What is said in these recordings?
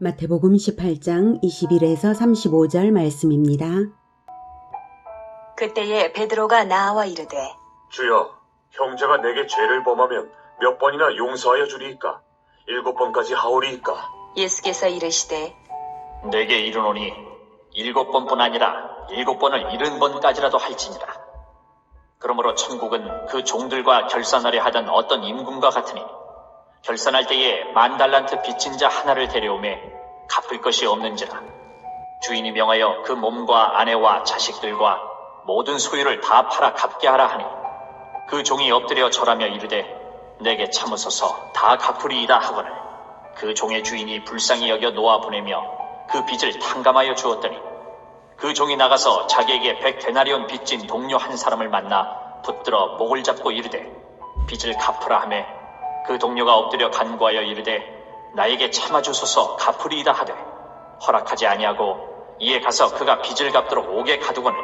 마태복음 18장 21에서 35절 말씀입니다. 그때에 베드로가 나와 이르되 주여, 형제가 내게 죄를 범하면 몇 번이나 용서하여 주리이까? 7번까지 하오리이까? 예수께서 이르시되 내게 이르노니 7번뿐 아니라 7번을 70번까지라도 할지니라. 그러므로 천국은 그 종들과 결산하려 하던 어떤 임금과 같으니 결산할 때에 10,000달란트 빚진 자 하나를 데려오매 갚을 것이 없는지라. 주인이 명하여 그 몸과 아내와 자식들과 모든 소유를 다 팔아 갚게 하라 하니 그 종이 엎드려 절하며 이르되 내게 참으소서 다 갚으리이다 하거늘 그 종의 주인이 불쌍히 여겨 놓아 보내며 그 빚을 탕감하여 주었더니 그 종이 나가서 자기에게 100데나리온 빚진 동료 한 사람을 만나 붙들어 목을 잡고 이르되 빚을 갚으라 하매 그 동료가 엎드려 간구하여 이르되 나에게 참아주소서 갚으리이다 하되 허락하지 아니하고 이에 가서 그가 빚을 갚도록 옥에 가두거늘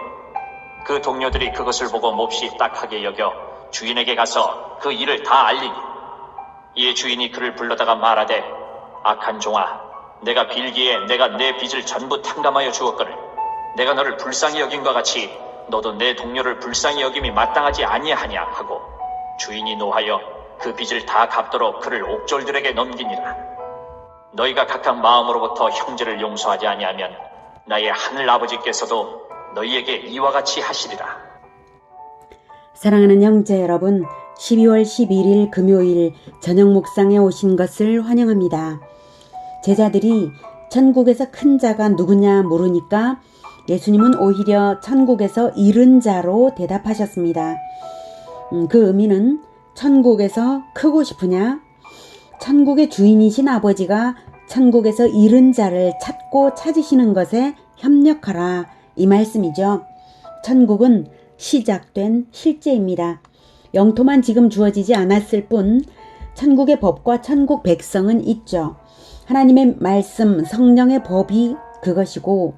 그 동료들이 그것을 보고 몹시 딱하게 여겨 주인에게 가서 그 일을 다 알리니 이에 주인이 그를 불러다가 말하되 악한 종아, 내가 빌기에 내가 내 빚을 전부 탕감하여 주었거늘 내가 너를 불쌍히 여김과 같이 너도 내 동료를 불쌍히 여김이 마땅하지 아니하냐 하고 주인이 노하여 그 빚을 다 갚도록 그를 옥졸들에게 넘기니라. 너희가 각각 마음으로부터 형제를 용서하지 아니하면 나의 하늘 아버지께서도 너희에게 이와 같이 하시리라. 사랑하는 형제 여러분, 12월 11일 금요일 저녁 묵상에 오신 것을 환영합니다. 제자들이 천국에서 큰 자가 누구냐 물으니까 예수님은 오히려 천국에서 잃은 자로 대답하셨습니다. 그 의미는 천국에서 크고 싶으냐? 천국의 주인이신 아버지가 천국에서 잃은 자를 찾고 찾으시는 것에 협력하라, 이 말씀이죠. 천국은 시작된 실제입니다. 영토만 지금 주어지지 않았을 뿐 천국의 법과 천국 백성은 있죠. 하나님의 말씀, 성령의 법이 그것이고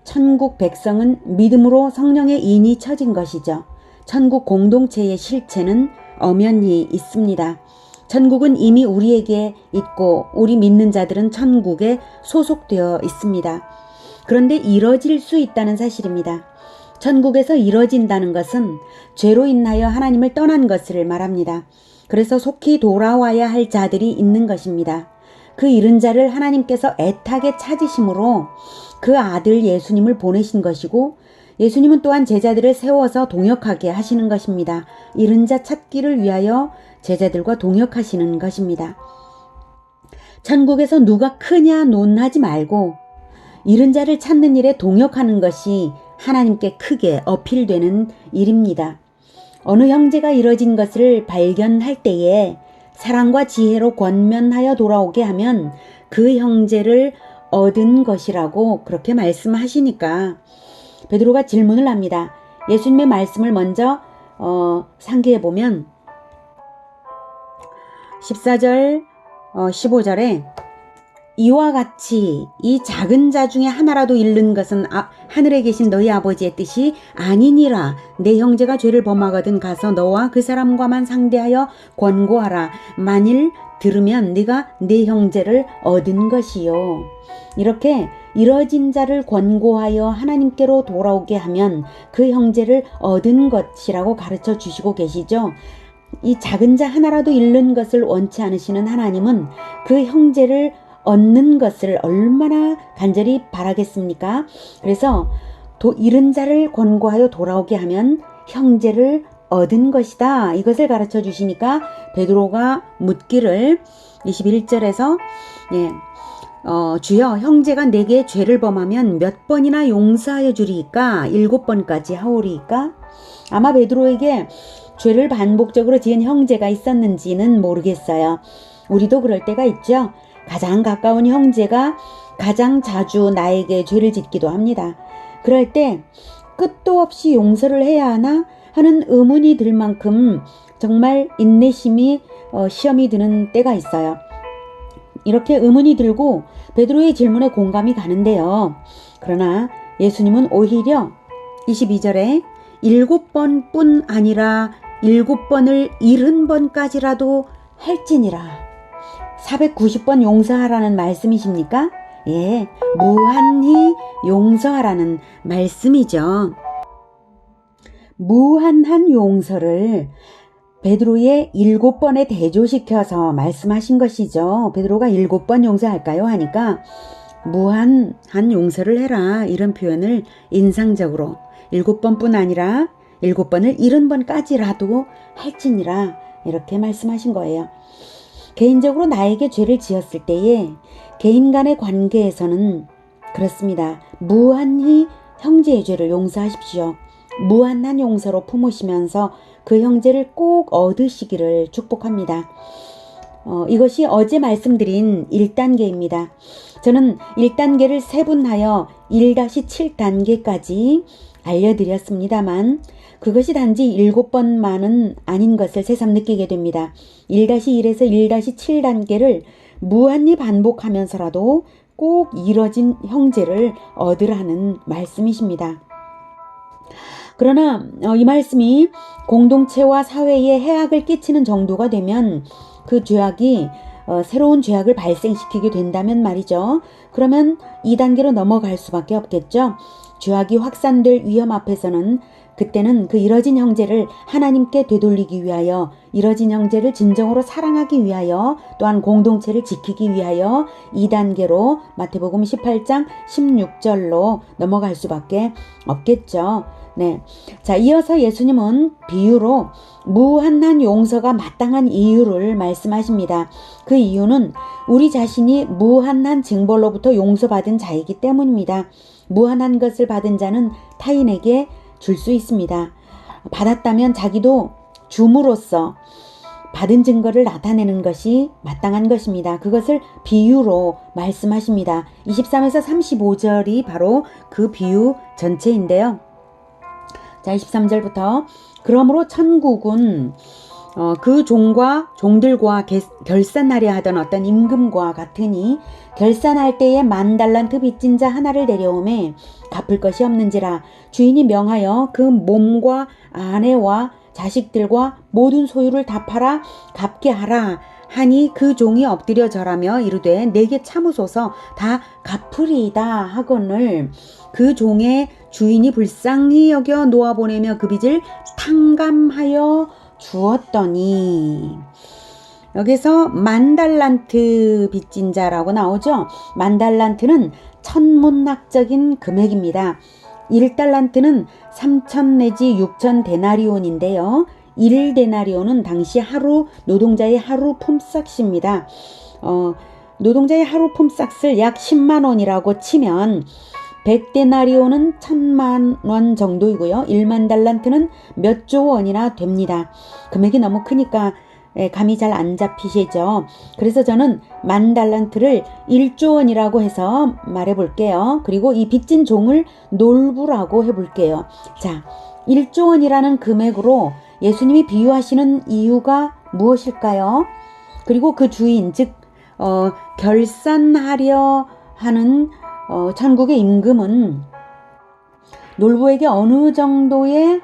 천국 백성은 믿음으로 성령의 인이 쳐진 것이죠. 천국 공동체의 실체는 엄연히 있습니다. 천국은 이미 우리에게 있고 우리 믿는 자들은 천국에 소속되어 있습니다. 그런데 이뤄질 수 있다는 사실입니다. 천국에서 이뤄진다는 것은 죄로 인하여 하나님을 떠난 것을 말합니다. 그래서 속히 돌아와야 할 자들이 있는 것입니다. 그 잃은 자를 하나님께서 애타게 찾으심으로 그 아들 예수님을 보내신 것이고 예수님은 또한 제자들을 세워서 동역하게 하시는 것입니다. 잃은 자 찾기를 위하여 제자들과 동역하시는 것입니다. 천국에서 누가 크냐 논하지 말고 잃은 자를 찾는 일에 동역하는 것이 하나님께 크게 어필되는 일입니다. 어느 형제가 이뤄진 것을 발견할 때에 사랑과 지혜로 권면하여 돌아오게 하면 그 형제를 얻은 것이라고 그렇게 말씀하시니까 베드로가 질문을 합니다. 예수님의 말씀을 먼저 상기해 보면 14절 15절에 이와 같이 이 작은 자 중에 하나라도 잃는 것은 하늘에 계신 너희 아버지의 뜻이 아니니라. 내 형제가 죄를 범하거든 가서 너와 그 사람과만 상대하여 권고하라. 만일 들으면 네가 네 형제를 얻은 것이요. 이렇게 이뤄진 자를 권고하여 하나님께로 돌아오게 하면 그 형제를 얻은 것이라고 가르쳐 주시고 계시죠. 이 작은 자 하나라도 잃는 것을 원치 않으시는 하나님은 그 형제를 얻는 것을 얼마나 간절히 바라겠습니까? 그래서 잃은 자를 권고하여 돌아오게 하면 형제를 얻은 것이다. 이것을 가르쳐 주시니까 베드로가 묻기를 21절에서 주여, 형제가 내게 죄를 범하면 몇 번이나 용서하여 주리이까? 7번까지 하오리이까? 아마 베드로에게 죄를 반복적으로 지은 형제가 있었는지는 모르겠어요. 우리도 그럴 때가 있죠. 가장 가까운 형제가 가장 자주 나에게 죄를 짓기도 합니다. 그럴 때 끝도 없이 용서를 해야 하나 하는 의문이 들 만큼 정말 인내심이 시험이 드는 때가 있어요. 이렇게 의문이 들고 베드로의 질문에 공감이 가는데요. 그러나 예수님은 오히려 22절에 7번뿐 아니라 7번을 70번까지라도 할지니라. 490번 용서하라는 말씀이십니까? 예, 무한히 용서하라는 말씀이죠. 무한한 용서를 베드로의 7번에 대조시켜서 말씀하신 것이죠. 베드로가 7번 용서할까요? 하니까 무한한 용서를 해라, 이런 표현을 인상적으로 7번뿐 아니라 7번을 70번까지라도 할지니라, 이렇게 말씀하신 거예요. 개인적으로 나에게 죄를 지었을 때에 개인 간의 관계에서는 그렇습니다. 무한히 형제의 죄를 용서하십시오. 무한한 용서로 품으시면서 그 형제를 꼭 얻으시기를 축복합니다. 이것이 어제 말씀드린 1단계입니다. 저는 1단계를 세분하여 1-7단계까지 알려드렸습니다만 그것이 단지 7번만은 아닌 것을 새삼 느끼게 됩니다. 1-1에서 1-7단계를 무한히 반복하면서라도 꼭 이뤄진 형제를 얻으라는 말씀이십니다. 그러나 이 말씀이 공동체와 사회에 해악을 끼치는 정도가 되면 그 죄악이 새로운 죄악을 발생시키게 된다면 말이죠. 그러면 2단계로 넘어갈 수밖에 없겠죠. 죄악이 확산될 위험 앞에서는 그때는 그 이뤄진 형제를 하나님께 되돌리기 위하여, 이뤄진 형제를 진정으로 사랑하기 위하여, 또한 공동체를 지키기 위하여 2단계로 마태복음 18장 16절로 넘어갈 수밖에 없겠죠. 네. 자, 이어서 예수님은 비유로 무한한 용서가 마땅한 이유를 말씀하십니다. 그 이유는 우리 자신이 무한한 징벌로부터 용서받은 자이기 때문입니다. 무한한 것을 받은 자는 타인에게 줄 수 있습니다. 받았다면 자기도 줌으로써 받은 증거를 나타내는 것이 마땅한 것입니다. 그것을 비유로 말씀하십니다. 23에서 35절이 바로 그 비유 전체인데요. 자, 23절부터 그러므로 천국은 그 종들과 결산하려 하던 어떤 임금과 같으니 결산할 때에 10,000달란트 빚진 자 하나를 데려오매 갚을 것이 없는지라 주인이 명하여 그 몸과 아내와 자식들과 모든 소유를 다 팔아 갚게 하라 하니 그 종이 엎드려 절하며 이르되 내게 참으소서 다 갚으리이다 하거늘 그 종의 주인이 불쌍히 여겨 놓아보내며 그 빚을 탕감하여 주었더니, 여기서 10,000달란트 빚진 자라고 나오죠. 10,000달란트는 천문학적인 금액입니다. 1달란트는 3,000 내지 6,000 데나리온인데요. 1데나리온은 당시 하루 노동자의 하루 품삯입니다. 노동자의 하루 품삯을 약 10만 원이라고 치면 100데나리온은 1,000만 원 정도이고요. 1만 달란트는 몇 조 원이나 됩니다. 금액이 너무 크니까 감이 잘 안 잡히시죠. 그래서 저는 10,000달란트를 1조 원이라고 해서 말해 볼게요. 그리고 이 빚진 종을 놀부라고 해 볼게요. 자, 1조 원이라는 금액으로 예수님이 비유하시는 이유가 무엇일까요? 그리고 그 주인, 즉 결산하려 하는 천국의 임금은 놀부에게 어느 정도의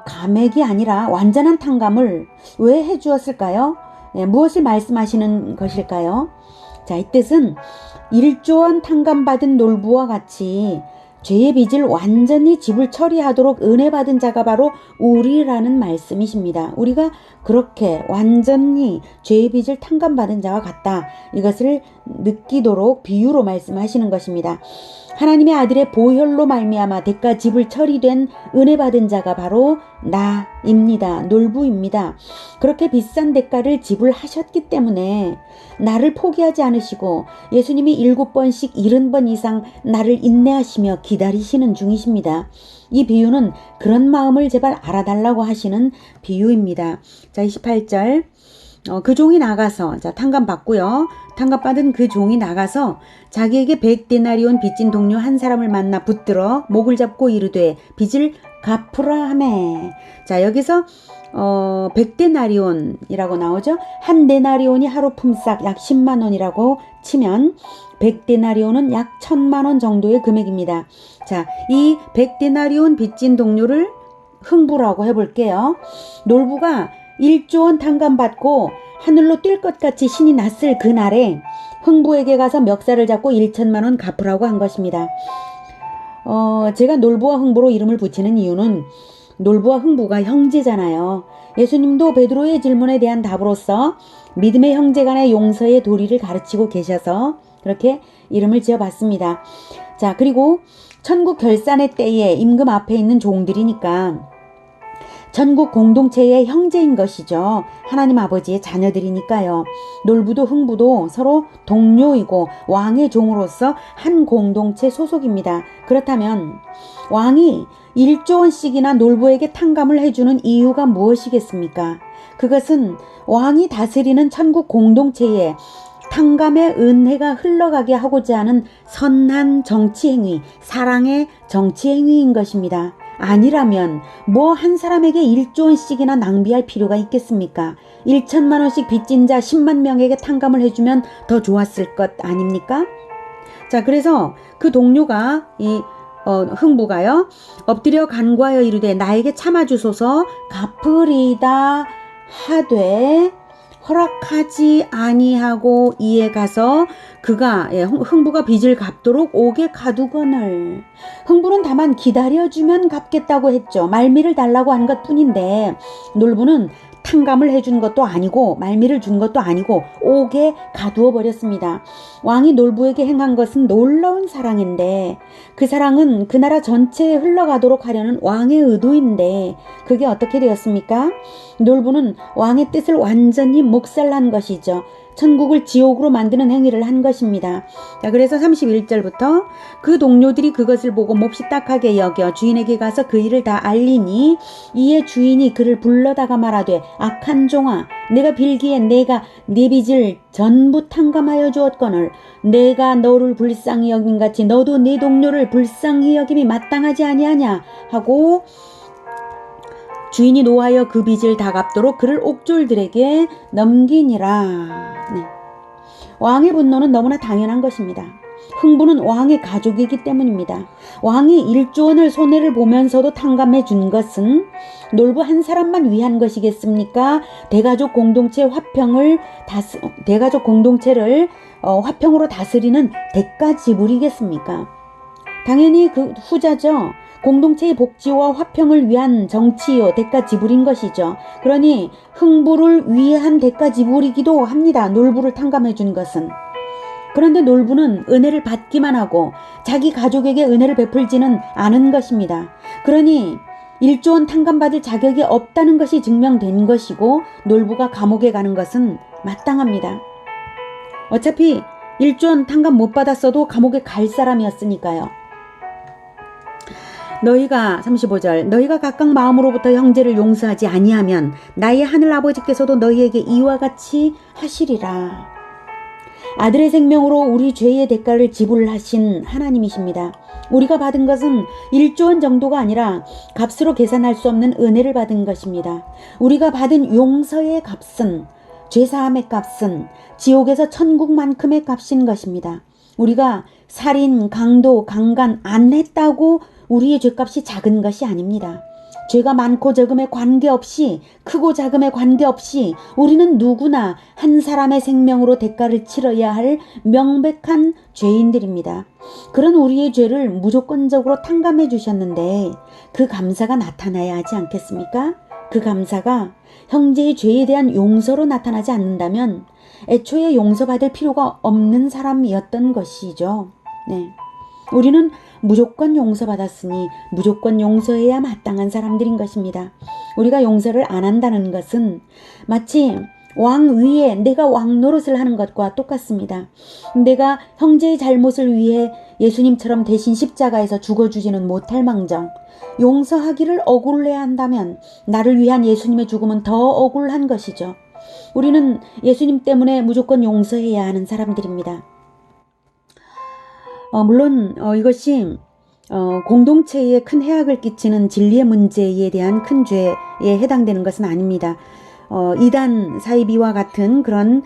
감액이 아니라 완전한 탕감을 왜 해주었을까요? 네, 무엇을 말씀하시는 것일까요? 자, 이 뜻은 1조 원 탕감받은 놀부와 같이 죄의 빚을 완전히 지불 처리하도록 은혜 받은 자가 바로 우리라는 말씀이십니다. 우리가 그렇게 완전히 죄의 빚을 탕감받은 자와 같다. 이것을 느끼도록 비유로 말씀하시는 것입니다. 하나님의 아들의 보혈로 말미암아 대가 지불 처리된 은혜 받은 자가 바로 나입니다. 놀부입니다. 그렇게 비싼 대가를 지불하셨기 때문에 나를 포기하지 않으시고 예수님이 7번씩 70번 이상 나를 인내하시며 기다리시는 중이십니다. 이 비유는 그런 마음을 제발 알아달라고 하시는 비유입니다. 자, 28절. 그 종이 나가서, 자, 탕감받고요. 탕감받은 그 종이 나가서 자기에게 100데나리온 빚진 동료 한 사람을 만나 붙들어 목을 잡고 이르되 빚을 갚으라 하매. 자, 여기서 100데나리온이라고 나오죠. 한 데나리온이 하루 품삯 약 10만 원이라고 치면 100데나리온은 약 1,000만 원 정도의 금액입니다. 자, 이 100데나리온 빚진 동료를 흥부라고 해볼게요. 놀부가 1조 원 탕감받고 하늘로 뛸 것 같이 신이 났을 그날에 흥부에게 가서 멱살을 잡고 1천만 원 갚으라고 한 것입니다. 제가 놀부와 흥부로 이름을 붙이는 이유는 놀부와 흥부가 형제잖아요. 예수님도 베드로의 질문에 대한 답으로서 믿음의 형제 간의 용서의 도리를 가르치고 계셔서 그렇게 이름을 지어봤습니다. 자, 그리고 천국 결산의 때에 임금 앞에 있는 종들이니까 전국 공동체의 형제인 것이죠. 하나님 아버지의 자녀들이니까요. 놀부도 흥부도 서로 동료이고 왕의 종으로서 한 공동체 소속입니다. 그렇다면 왕이 1조 원씩이나 놀부에게 탕감을 해주는 이유가 무엇이겠습니까? 그것은 왕이 다스리는 천국 공동체에 탕감의 은혜가 흘러가게 하고자 하는 선한 정치행위, 사랑의 정치행위인 것입니다. 아니라면 뭐 한 사람에게 1조 원씩이나 낭비할 필요가 있겠습니까? 1천만 원씩 빚진 자 10만 명에게 탕감을 해주면 더 좋았을 것 아닙니까? 자, 그래서 그 동료가 흥부가요, 엎드려 간구하여 이르되 나에게 참아주소서 갚으리다 하되 허락하지 아니하고 이에 가서 그가 흥부가 빚을 갚도록 옥에 가두거늘. 흥부는 다만 기다려주면 갚겠다고 했죠. 말미를 달라고 한 것뿐인데 놀부는 탕감을 해준 것도 아니고 말미를 준 것도 아니고 옥에 가두어 버렸습니다. 왕이 놀부에게 행한 것은 놀라운 사랑인데 그 사랑은 그 나라 전체에 흘러가도록 하려는 왕의 의도인데 그게 어떻게 되었습니까? 놀부는 왕의 뜻을 완전히 묵살한 것이죠. 천국을 지옥으로 만드는 행위를 한 것입니다. 자, 그래서 31절부터 그 동료들이 그것을 보고 몹시 딱하게 여겨 주인에게 가서 그 일을 다 알리니 이에 주인이 그를 불러다가 말하되 악한 종아, 내가 빌기에 내가 네 빚을 전부 탕감하여 주었거늘 내가 너를 불쌍히 여긴 같이 너도 네 동료를 불쌍히 여김이 마땅하지 아니하냐 하고 주인이 노하여 그 빚을 다 갚도록 그를 옥졸들에게 넘기니라. 네. 왕의 분노는 너무나 당연한 것입니다. 흥부는 왕의 가족이기 때문입니다. 왕이 1조 원을 손해를 보면서도 탕감해 준 것은 놀부 한 사람만 위한 것이겠습니까? 대가족 공동체를 화평으로 다스리는 대가 지불이겠습니까? 당연히 그 후자죠. 공동체의 복지와 화평을 위한 정치요 대가 지불인 것이죠. 그러니 흥부를 위한 대가 지불이기도 합니다. 놀부를 탕감해 준 것은. 그런데 놀부는 은혜를 받기만 하고 자기 가족에게 은혜를 베풀지는 않은 것입니다. 그러니 1조 원 탕감받을 자격이 없다는 것이 증명된 것이고 놀부가 감옥에 가는 것은 마땅합니다. 어차피 1조 원 탕감 못 받았어도 감옥에 갈 사람이었으니까요. 너희가 35절 너희가 각각 마음으로부터 형제를 용서하지 아니하면 나의 하늘 아버지께서도 너희에게 이와 같이 하시리라. 아들의 생명으로 우리 죄의 대가를 지불하신 하나님이십니다. 우리가 받은 것은 1조 원 정도가 아니라 값으로 계산할 수 없는 은혜를 받은 것입니다. 우리가 받은 용서의 값은, 죄사함의 값은 지옥에서 천국만큼의 값인 것입니다. 우리가 살인, 강도, 강간 안 했다고 우리의 죄값이 작은 것이 아닙니다. 죄가 많고 적음에 관계없이, 크고 작음에 관계없이 우리는 누구나 한 사람의 생명으로 대가를 치러야 할 명백한 죄인들입니다. 그런 우리의 죄를 무조건적으로 탕감해 주셨는데 그 감사가 나타나야 하지 않겠습니까? 그 감사가 형제의 죄에 대한 용서로 나타나지 않는다면 애초에 용서받을 필요가 없는 사람이었던 것이죠. 네. 우리는 무조건 용서받았으니 무조건 용서해야 마땅한 사람들인 것입니다. 우리가 용서를 안 한다는 것은 마치 왕 위에 내가 왕 노릇을 하는 것과 똑같습니다. 내가 형제의 잘못을 위해 예수님처럼 대신 십자가에서 죽어주지는 못할 망정 용서하기를 억울해야 한다면 나를 위한 예수님의 죽음은 더 억울한 것이죠. 우리는 예수님 때문에 무조건 용서해야 하는 사람들입니다. 물론 이것이 공동체에 큰 해악을 끼치는 진리의 문제에 대한 큰 죄에 해당되는 것은 아닙니다. 이단 사이비와 같은 그런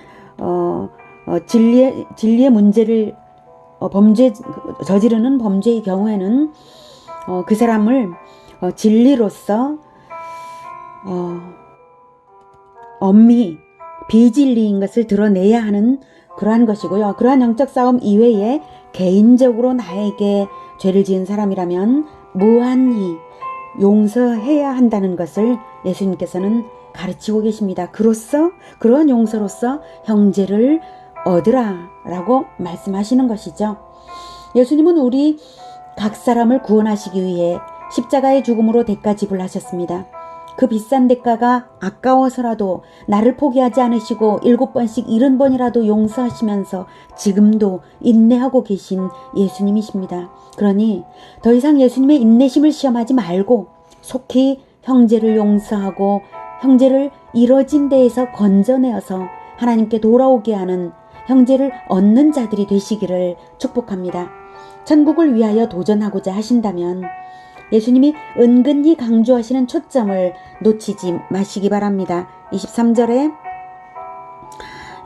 진리의 문제를 저지르는 범죄의 경우에는 그 사람을 진리로서 엄히 비진리인 것을 드러내야 하는 그러한 것이고요. 그러한 영적 싸움 이외에 개인적으로 나에게 죄를 지은 사람이라면 무한히 용서해야 한다는 것을 예수님께서는 가르치고 계십니다. 그러한 용서로서 형제를 얻으라 라고 말씀하시는 것이죠. 예수님은 우리 각 사람을 구원하시기 위해 십자가의 죽음으로 대가 지불하셨습니다. 그 비싼 대가가 아까워서라도 나를 포기하지 않으시고 7번씩 70번이라도 용서하시면서 지금도 인내하고 계신 예수님이십니다. 그러니 더 이상 예수님의 인내심을 시험하지 말고 속히 형제를 용서하고 형제를 이뤄진 데에서 건져내어서 하나님께 돌아오게 하는 형제를 얻는 자들이 되시기를 축복합니다. 천국을 위하여 도전하고자 하신다면 예수님이 은근히 강조하시는 초점을 놓치지 마시기 바랍니다. 23절에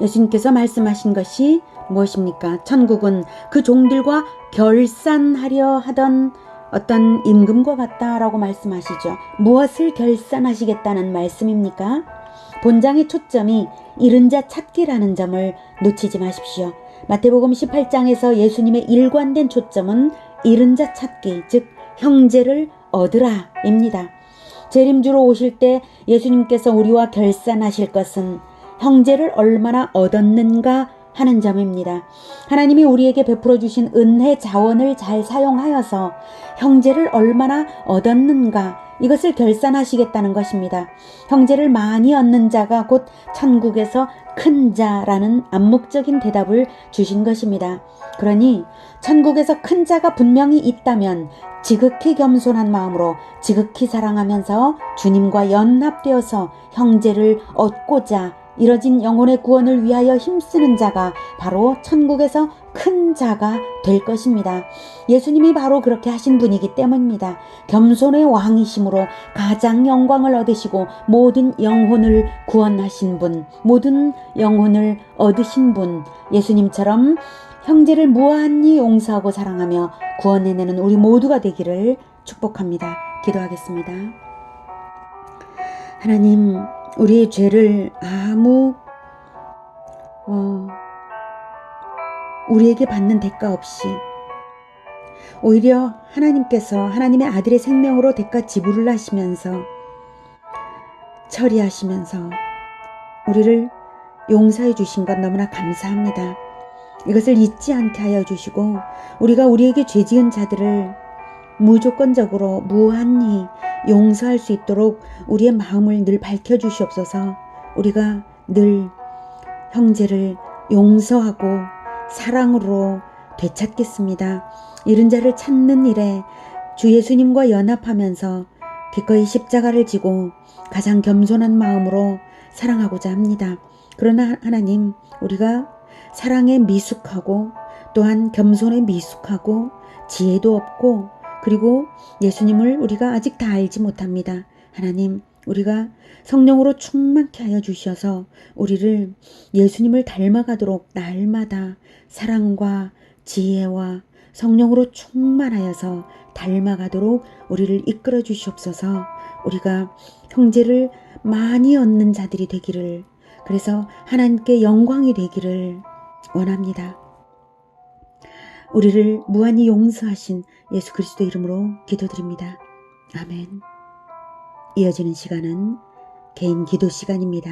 예수님께서 말씀하신 것이 무엇입니까? 천국은 그 종들과 결산하려 하던 어떤 임금과 같다라고 말씀하시죠. 무엇을 결산하시겠다는 말씀입니까? 본장의 초점이 잃은 자 찾기라는 점을 놓치지 마십시오. 마태복음 18장에서 예수님의 일관된 초점은 잃은 자 찾기, 즉 형제를 얻으라 입니다. 재림주로 오실 때 예수님께서 우리와 결산하실 것은 형제를 얼마나 얻었는가 하는 점입니다. 하나님이 우리에게 베풀어 주신 은혜 자원을 잘 사용하여서 형제를 얼마나 얻었는가, 이것을 결산하시겠다는 것입니다. 형제를 많이 얻는 자가 곧 천국에서 큰 자라는 암묵적인 대답을 주신 것입니다. 그러니 천국에서 큰 자가 분명히 있다면 지극히 겸손한 마음으로 지극히 사랑하면서 주님과 연합되어서 형제를 얻고자 이뤄진 영혼의 구원을 위하여 힘쓰는 자가 바로 천국에서 큰 자가 될 것입니다. 예수님이 바로 그렇게 하신 분이기 때문입니다. 겸손의 왕이심으로 가장 영광을 얻으시고 모든 영혼을 구원하신 분, 모든 영혼을 얻으신 분, 예수님처럼 형제를 무한히 용서하고 사랑하며 구원해내는 우리 모두가 되기를 축복합니다. 기도하겠습니다. 하나님, 우리의 죄를 아무 우리에게 받는 대가 없이 오히려 하나님께서 하나님의 아들의 생명으로 대가 지불을 하시면서 처리하시면서 우리를 용서해 주신 것 너무나 감사합니다. 이것을 잊지 않게 하여 주시고 우리가 우리에게 죄 지은 자들을 무조건적으로 무한히 용서할 수 있도록 우리의 마음을 늘 밝혀주시옵소서. 우리가 늘 형제를 용서하고 사랑으로 되찾겠습니다. 잃은 자를 찾는 일에 주 예수님과 연합하면서 기꺼이 십자가를 지고 가장 겸손한 마음으로 사랑하고자 합니다. 그러나 하나님, 우리가 사랑에 미숙하고 또한 겸손에 미숙하고 지혜도 없고 그리고 예수님을 우리가 아직 다 알지 못합니다. 하나님, 우리가 성령으로 충만케 하여 주셔서 우리를 예수님을 닮아가도록 날마다 사랑과 지혜와 성령으로 충만하여서 닮아가도록 우리를 이끌어 주시옵소서. 우리가 형제를 많이 얻는 자들이 되기를, 그래서 하나님께 영광이 되기를 원합니다. 우리를 무한히 용서하신 예수 그리스도 이름으로 기도드립니다. 아멘. 이어지는 시간은 개인 기도 시간입니다.